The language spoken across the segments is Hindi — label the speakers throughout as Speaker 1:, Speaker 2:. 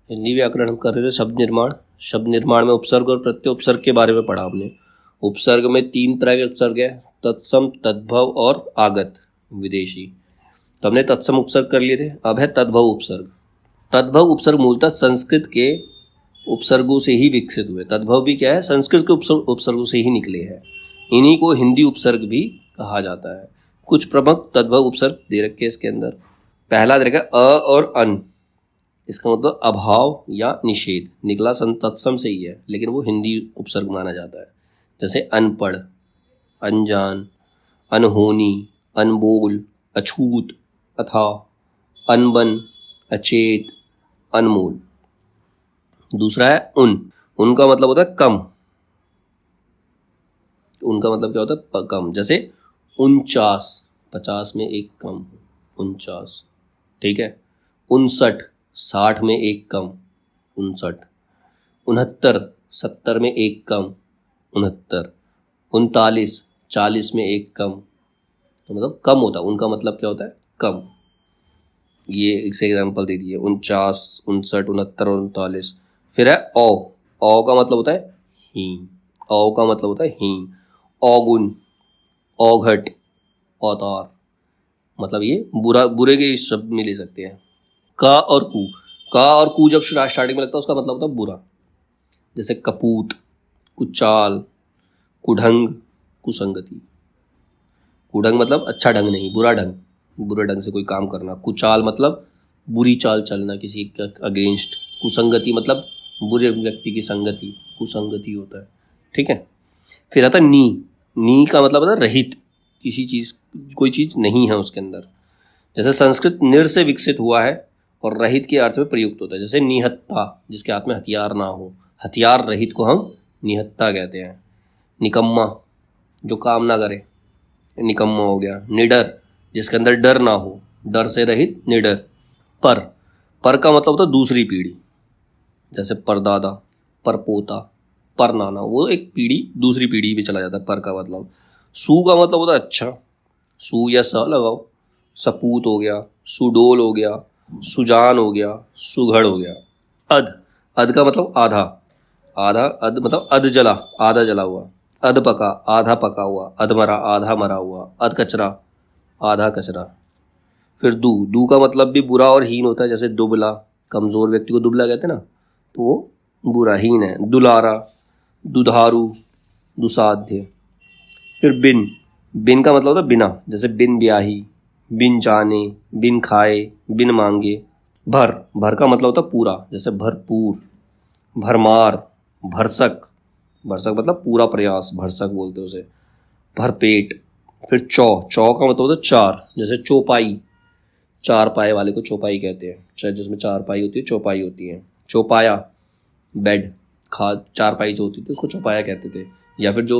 Speaker 1: हिंदी व्याकरण हम कर रहे थे शब्द निर्माण। शब्द निर्माण में उपसर्ग और प्रत्यय उपसर्ग के बारे में पढ़ा हमने। उपसर्ग में 3 तरह के उपसर्ग हैं, तत्सम, तद्भव और आगत विदेशी। तो हमने तत्सम उपसर्ग कर लिए थे। अब है तद्भव उपसर्ग। तद्भव उपसर्ग मूलतः संस्कृत के उपसर्गों से ही विकसित हुए। तद्भव भी क्या है, संस्कृत के उपसर्गों से ही निकले हैं। इन्हीं को हिंदी उपसर्ग भी कहा जाता है। कुछ प्रमुख तद्भव उपसर्ग दे रखे हैं इसके अंदर। पहला दे रखा है अ और अन। इसका मतलब अभाव या निषेध, निकला तत्सम से ही है, लेकिन वो हिंदी उपसर्ग माना जाता है। जैसे अनपढ़, अनजान, अनहोनी, अनबोल, अछूत, अथा, अनबन, अचेत, अनमोल। दूसरा है उन का मतलब होता है कम। उनका मतलब क्या होता है, कम। जैसे 49, 50 में एक कम, 49। ठीक है। 59, 60 में एक कम, 59। 69, 70 में एक कम, 69। 39, 40 में एक कम। तो मतलब कम होता है, उनका मतलब क्या होता है, कम। ये एक एग्जाम्पल दे दिए, 49, 59, 69 और 39। फिर है औ का मतलब होता है हीन। औ का मतलब होता है हीन। औगुन, औघट, औतार, मतलब ये बुरे के शब्द में ले सकते हैं। का और कू जब स्टार्टिंग में लगता है उसका मतलब होता है बुरा। जैसे कपूत, कुचाल, कुढंग, कुसंगति। कुढंग मतलब अच्छा ढंग नहीं, बुरा ढंग, बुरे ढंग से कोई काम करना। कुचाल मतलब बुरी चाल चलना किसी के अगेंस्ट। कुसंगति मतलब बुरे व्यक्ति की संगति, कुसंगति होता है। ठीक है। फिर आता नी का मतलब होता है रहित, किसी चीज, कोई चीज नहीं है उसके अंदर। जैसे संस्कृत निर से विकसित हुआ है और रहित के अर्थ में प्रयुक्त होता है। जैसे निहत्था, जिसके हाथ में हथियार ना हो, हथियार रहित को हम निहत्था कहते हैं। निकम्मा, जो काम ना करे, निकम्मा हो गया। निडर, जिसके अंदर डर ना हो, डर से रहित निडर। पर का मतलब होता है दूसरी पीढ़ी। जैसे परदादा, परपोता, परनाना, वो एक पीढ़ी दूसरी पीढ़ी में चला जाता है पर का मतलब। सू का मतलब होता है अच्छा, सू या स लगाओ। सपूत हो गया, सुडोल हो गया, सुजान हो गया, सुघड़ हो गया। अध का मतलब आधा, अध मतलब अध जला, आधा जला हुआ। अध पका, आधा पका हुआ। अध मरा, आधा मरा हुआ। अध कचरा, आधा कचरा। फिर दू का मतलब भी बुरा और हीन होता है। जैसे दुबला, कमजोर व्यक्ति को दुबला कहते हैं ना, तो वो बुरा, हीन है। दुलारा, दुधारू, दुसाध्य। फिर बिन का मतलब होता है बिना। जैसे बिन ब्याही, बिन जाने, बिन खाए, बिन मांगे। भर का मतलब होता है पूरा। जैसे भरपूर, भरमार, भरसक मतलब पूरा प्रयास, भरसक बोलते हैं उसे। भरपेट। फिर चौ का मतलब होता है चार। जैसे चौपाई, चार पाए वाले को चौपाई कहते हैं। जिसमें चार पाई होती है, चौपाई होती है। चौपाया, बेड, चार पाई जो होती थी उसको चौपाया कहते थे। या फिर जो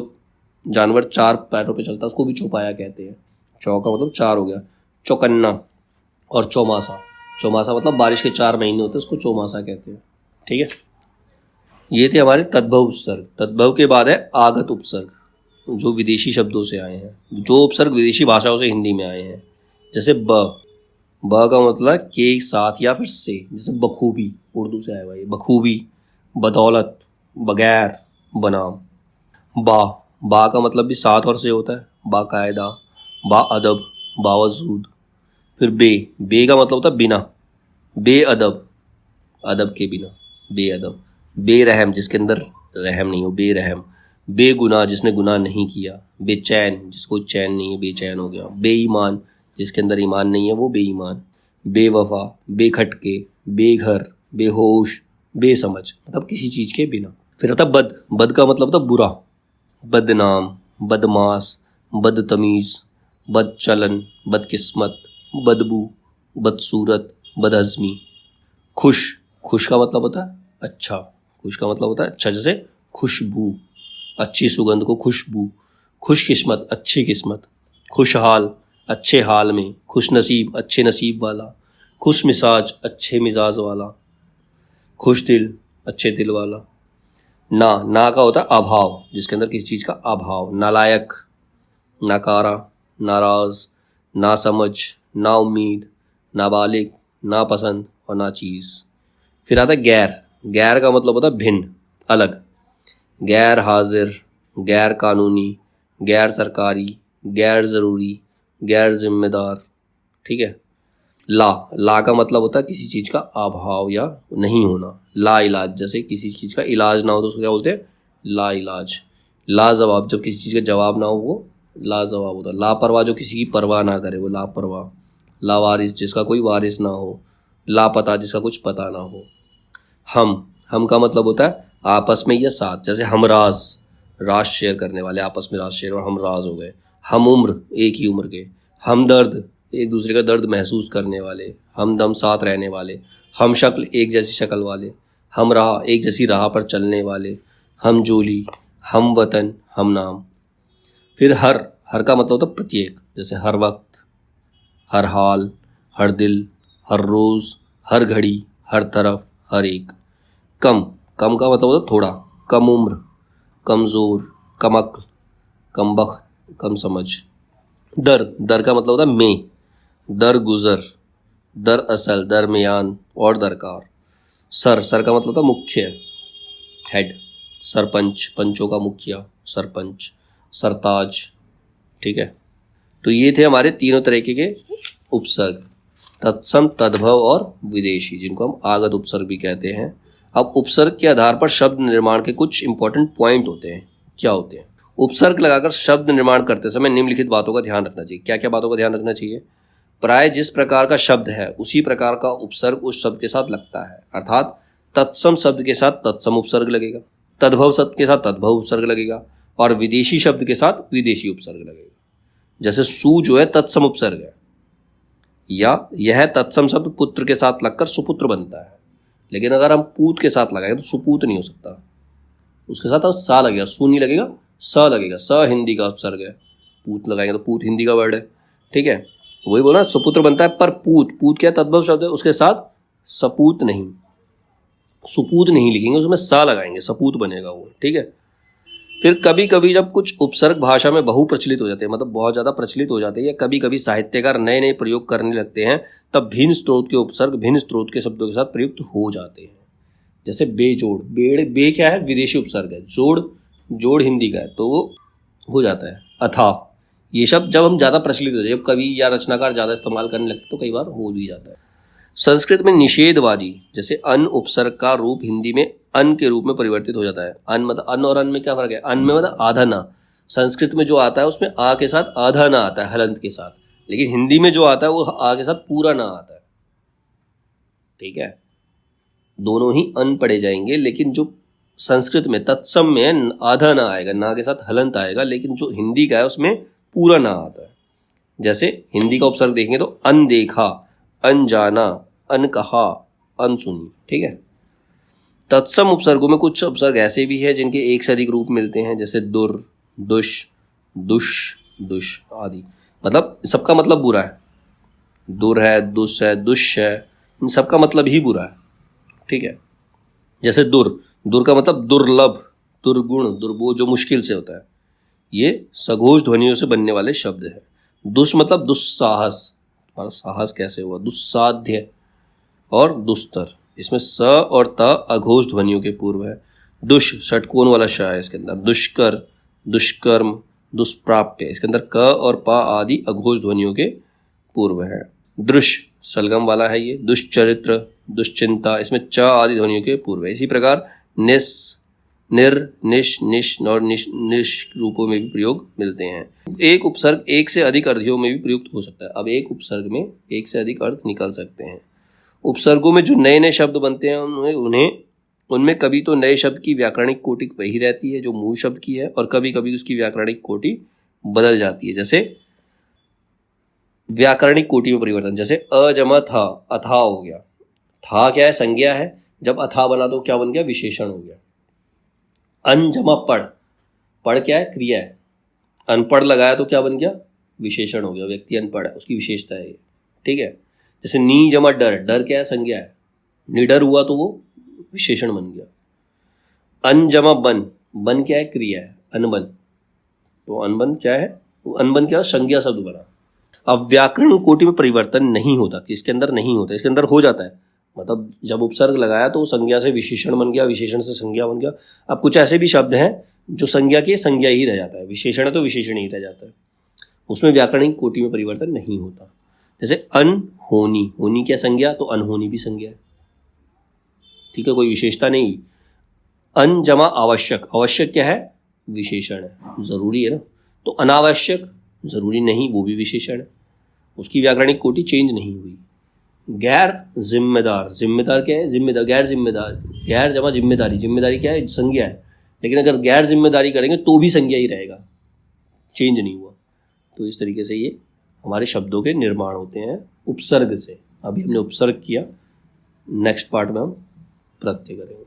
Speaker 1: जानवर 4 पैरों पे चलता है उसको भी चौपाया कहते हैं। चौ का मतलब 4 हो गया। चौकन्ना और चौमासा। चौमासा मतलब बारिश के 4 महीने होते हैं, उसको चौमासा कहते हैं। ठीक है। ये थे हमारे तद्भव उपसर्ग। तद्भव के बाद है आगत उपसर्ग, जो विदेशी शब्दों से आए हैं, जो उपसर्ग विदेशी भाषाओं से हिंदी में आए हैं। जैसे ब का मतलब के साथ या फिर से। जैसे बखूबी, उर्दू से आया हुआ ये। बखूबी, बदौलत, बगैर, बनाम। बा का मतलब भी साथ और से होता है। बाकायदा, बाअदब, बावजूद। फिर बे का मतलब होता है बिना। बेअदब, अदब के बिना, बेअदब। बेरहम, जिसके अंदर रहम नहीं हो, बेरहम। बेगुनाह, जिसने गुनाह नहीं किया। बेचैन, जिसको चैन नहीं है, बेचैन हो गया। बेईमान, जिसके अंदर ईमान नहीं है, वो बेईमान। बेवफा, बेखटके, बेघर, बेहोश, बेसमझ, मतलब किसी चीज के बिना। फिर आता बद का मतलब होता बुरा। बदनाम, बदमाश, बदतमीज, बदचलन, बदकिस्मत, बदबू, बदसूरत, बदहज़मी। खुश का मतलब होता है अच्छा। खुश का मतलब होता है अच्छा। जैसे खुशबू, अच्छी सुगंध को खुशबू। खुशकिस्मत, अच्छी किस्मत। खुशहाल, अच्छे हाल में। खुश नसीब, अच्छे नसीब वाला। खुश मिजाज, अच्छे मिजाज वाला। खुश दिल, अच्छे दिल वाला। ना का होता है अभाव, जिसके अंदर किसी चीज का अभाव। नालायक, नाकारा, नाराज, नासमझ, नाउम्मीद, नाबालिग, नापसंद और नाचीज। फिर आता है गैर। गैर का मतलब होता है भिन्न, अलग। गैर हाजिर, गैर कानूनी, गैर सरकारी, गैर ज़रूरी, गैर जिम्मेदार। ठीक है। ला का मतलब होता है किसी चीज़ का अभाव या नहीं होना। ला इलाज, जैसे किसी चीज़ का इलाज ना हो तो उसको क्या बोलते हैं? ला इलाज। लाजवाब, जब किसी चीज़ का जवाब ना हो वो लाजवाब होता है। लापरवाह, जो किसी की परवाह ना करे वो लापरवाह। लावारिस, जिसका कोई वारिस ना हो। लापता, जिसका कुछ पता ना हो। हम का मतलब होता है आपस में या साथ, जैसे हमराज, राज शेयर करने वाले, आपस में राज शेयर, और हमराज हो गए। हम उम्र, एक ही उम्र के। हमदर्द, एक दूसरे का दर्द महसूस करने वाले। हमदम, साथ रहने वाले। हम शक्ल, एक जैसी शक्ल वाले। हम राह, एक जैसी राह पर चलने वाले। हम जोली, हम वतन, हम नाम। फिर हर का मतलब होता है प्रत्येक, जैसे हर वक्त, हर हाल, हर दिल, हर रोज़, हर घड़ी, हर तरफ, हर एक। कम का मतलब होता है थोड़ा। कम उम्र, कमज़ोर, कम अक्ल, कम बख्त, कम समझ। दर का मतलब होता है में, दर गुज़र, दर असल, दरमियान और दरकार। सर का मतलब होता है मुख्य, हेड। सरपंच, पंचों का मुखिया, सरपंच। सरताज। ठीक है। तो ये थे हमारे तीनों तरीके के उपसर्ग, तत्सम, तद्भव और विदेशी, जिनको हम आगत उपसर्ग भी कहते हैं। अब उपसर्ग के आधार पर शब्द निर्माण के कुछ इंपॉर्टेंट पॉइंट होते हैं। क्या होते हैं? उपसर्ग लगाकर शब्द निर्माण करते समय निम्नलिखित बातों का ध्यान रखना चाहिए। क्या क्या बातों का ध्यान रखना चाहिए? प्राय जिस प्रकार का शब्द है उसी प्रकार का उपसर्ग उस शब्द के साथ लगता है। अर्थात तत्सम शब्द के साथ तत्सम उपसर्ग लगेगा, तद्भव शब्द के साथ तद्भव उपसर्ग लगेगा, और विदेशी शब्द के साथ विदेशी उपसर्ग लगेगा। जैसे सु जो है तत्सम उपसर्ग है, या यह तत्सम शब्द पुत्र के साथ लगकर सुपुत्र बनता है। लेकिन अगर हम पूत के साथ लगाएं तो सुपूत नहीं हो सकता, उसके साथ अब सा लगेगा, सु नहीं लगेगा, स लगेगा। स हिंदी का उपसर्ग है, पूत लगाएंगे तो पूत हिंदी का वर्ड है। ठीक है, वही बोला सुपुत्र बनता है, पर पूत क्या तद्भव शब्द है, उसके साथ सपूत नहीं, सुपूत नहीं लिखेंगे, उसमें सा लगाएंगे, सपूत बनेगा वो। ठीक है। फिर कभी कभी जब कुछ उपसर्ग भाषा में बहु प्रचलित हो जाते हैं, मतलब बहुत ज़्यादा प्रचलित हो जाते हैं, या कभी कभी साहित्यकार नए नए प्रयोग करने लगते हैं, तब भिन्न स्रोत के उपसर्ग भिन्न स्रोत के शब्दों के साथ प्रयुक्त हो जाते हैं। जैसे बेजोड़, बे क्या है? विदेशी उपसर्ग है। जोड़ हिंदी का है, तो वो हो जाता है अथा। ये शब्द जब हम ज़्यादा प्रचलित हो जाए, जब कवि या रचनाकार ज़्यादा इस्तेमाल करने लगते तो कई बार हो भी जाता है। संस्कृत में निषेधवादी, जैसे अन उपसर्ग का रूप हिंदी में अन के रूप में परिवर्तित हो जाता है। अन मतलब अन, और अन में क्या फर्क है? अन में मतलब आधा ना, संस्कृत में जो आता है उसमें आ के साथ आधा ना आता है, हलंत के साथ, लेकिन हिंदी में जो आता है वो आ के साथ पूरा ना आता है। ठीक है, दोनों ही अन पढ़े जाएंगे, लेकिन जो संस्कृत में तत्सम में आधा ना आएगा, ना के साथ हलंत आएगा, लेकिन जो हिंदी का है उसमें पूरा ना आता है। जैसे हिंदी का उपसर्ग देखेंगे तो अनदेखा, अनजाना, अनकहा, अनसुनी। ठीक है। तत्सम उपसर्गों में कुछ उपसर्ग ऐसे भी हैं जिनके एक से अधिक रूप मिलते हैं, जैसे दुर, दुष, दुष, दुष आदि। मतलब सबका मतलब बुरा है, दुर है, दुष है, दुष है, इन सबका मतलब ही बुरा है। ठीक है। जैसे दुर का मतलब दुर्लभ, दुर्गुण, दुर्बोध, जो मुश्किल से होता है। ये सघोष ध्वनियों से बनने वाले शब्द हैं। दुष् मतलब दुस्साहस, हमारा साहस कैसे हुआ, दुस्साध्य और दुस्तर, इसमें स और त अघोष ध्वनियों के पूर्व है। दुष षटकोण वाला श है इसके अंदर। दुष्कर, दुष्कर्म, दुष्प्राप्य, इसके अंदर क और प आदि अघोष ध्वनियों के पूर्व है। दृश सलगम वाला है ये। दुष्चरित्र, दुश्चिंता, इसमें च आदि ध्वनियों के पूर्व है। इसी प्रकार निस, निर, निश, निश और निश रूपों में भी प्रयोग मिलते हैं। एक उपसर्ग एक से अधिक अर्थियों में भी प्रयुक्त हो सकता है। अब एक उपसर्ग में एक से अधिक अर्थ निकल सकते हैं। उपसर्गों में जो नए नए शब्द बनते हैं उनमें कभी तो नए शब्द की व्याकरणिक कोटि वही रहती है जो मूल शब्द की है, और कभी कभी उसकी व्याकरणिक कोटि बदल जाती है। जैसे व्याकरणिक कोटि में परिवर्तन, जैसे अ जमा था, अथा हो गया। था क्या है? संज्ञा है। जब अथा बना तो क्या बन गया? विशेषण हो गया। अन जमा पढ़, पढ़ क्या है? क्रिया है। अनपढ़ लगाया तो क्या बन गया? विशेषण हो गया, व्यक्ति अनपढ़ है, उसकी विशेषता है ये। ठीक है। जैसे नी जमा डर, डर क्या है? संज्ञा है। निडर हुआ तो वो विशेषण बन गया। अन जमा बन, बन क्या है? क्रिया है। अनबन, तो अनबन क्या है? अनबन क्या? संज्ञा शब्द बना। अब व्याकरण कोटि में परिवर्तन नहीं होता, कि इसके अंदर नहीं होता, इसके अंदर हो जाता है। मतलब जब उपसर्ग लगाया तो संज्ञा से विशेषण बन गया, विशेषण से संज्ञा बन गया। अब कुछ ऐसे भी शब्द हैं जो संज्ञा के संज्ञा ही रह जाता है, विशेषण है तो विशेषण ही रह जाता है, उसमें व्याकरणिक कोटि में परिवर्तन नहीं होता। जैसे अनहोनी, होनी क्या संज्ञा, तो अनहोनी भी संज्ञा है, ठीक है, कोई विशेषता नहीं। अन जमा आवश्यक, आवश्यक क्या है, विशेषण है, जरूरी है ना। तो अनावश्यक जरूरी नहीं, वो भी विशेषण है, उसकी व्याकरणिक कोटि चेंज नहीं हुई। गैर जिम्मेदार, जिम्मेदार क्या है, जिम्मेदार, गैर जिम्मेदार, गैर जमा जिम्मेदारी, जिम्मेदारी क्या है, संज्ञा है, लेकिन अगर गैर जिम्मेदारी करेंगे तो भी संज्ञा ही रहेगा, चेंज नहीं हुआ। तो इस तरीके से ये हमारे शब्दों के निर्माण होते हैं उपसर्ग से। अभी हमने उपसर्ग किया, नेक्स्ट पार्ट में हम प्रत्यय करेंगे।